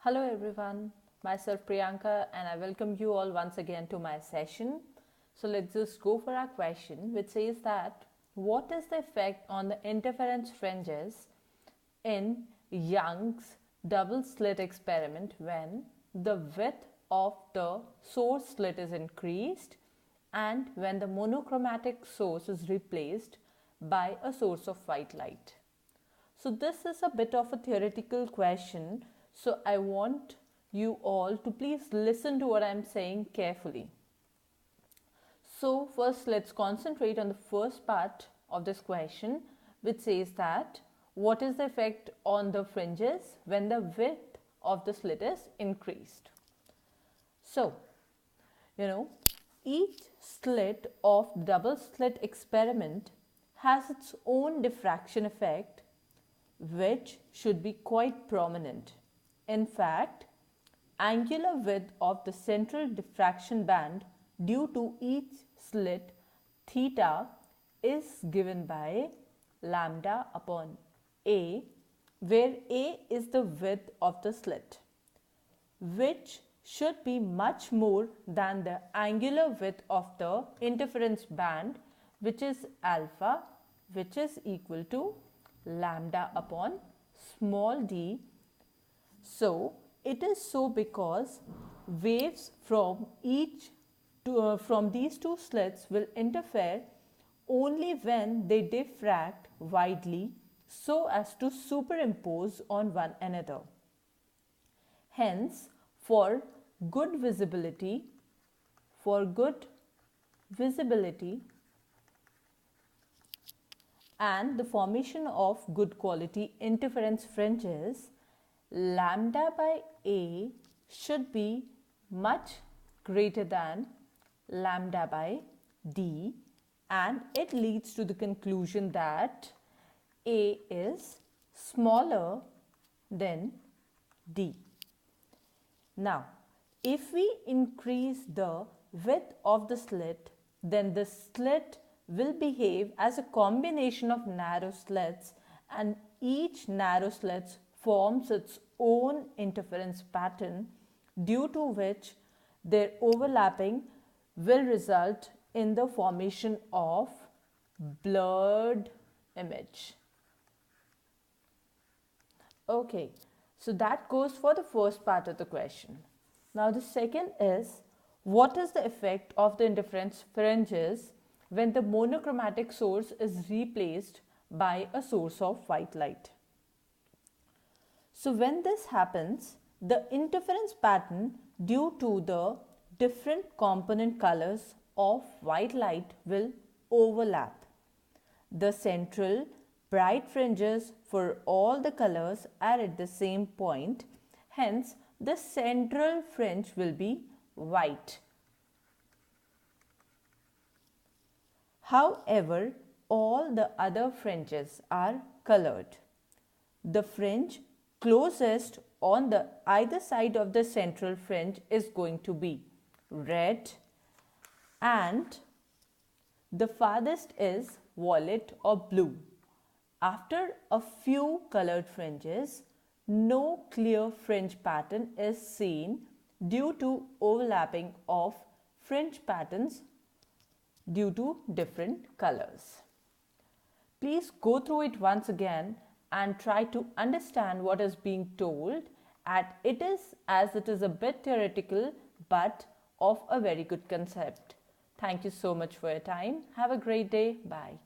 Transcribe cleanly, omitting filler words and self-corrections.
Hello everyone, myself Priyanka and I welcome you all once again to my session. So let's just go for our question which says that what is the effect on the interference fringes in Young's double slit experiment when the width of the source slit is increased and when the monochromatic source is replaced by a source of white light. So this is a bit of a theoretical question. So I want you all to please listen to what I'm saying carefully. So first let's concentrate on the first part of this question which says that what is the effect on the fringes when the width of the slit is increased. So, each slit of double slit experiment has its own diffraction effect which should be quite prominent. In fact, angular width of the central diffraction band due to each slit theta is given by lambda upon A, where A is the width of the slit, which should be much more than the angular width of the interference band, which is alpha, which is equal to lambda upon small d. So it is so because waves from these two slits will interfere only when they diffract widely so as to superimpose on one another. Hence, for good visibility and the formation of good quality interference fringes, lambda by A should be much greater than lambda by D, and it leads to the conclusion that A is smaller than D. Now, if we increase the width of the slit, then the slit will behave as a combination of narrow slits, and each narrow slit forms its own interference pattern, due to which their overlapping will result in the formation of blurred image. Okay, so that goes for the first part of the question. Now the second is, what is the effect of the interference fringes when the monochromatic source is replaced by a source of white light? So when this happens, the interference pattern due to the different component colors of white light will overlap. The central bright fringes for all the colors are at the same point. Hence, the central fringe will be white. However, all the other fringes are colored. The fringe closest on the either side of the central fringe is going to be red, and the farthest is violet or blue. After a few colored fringes, no clear fringe pattern is seen due to overlapping of fringe patterns due to different colors. Please go through it once again and try to understand what is being told, as it is a bit theoretical but of a very good concept. Thank you so much for your time. Have a great day. Bye.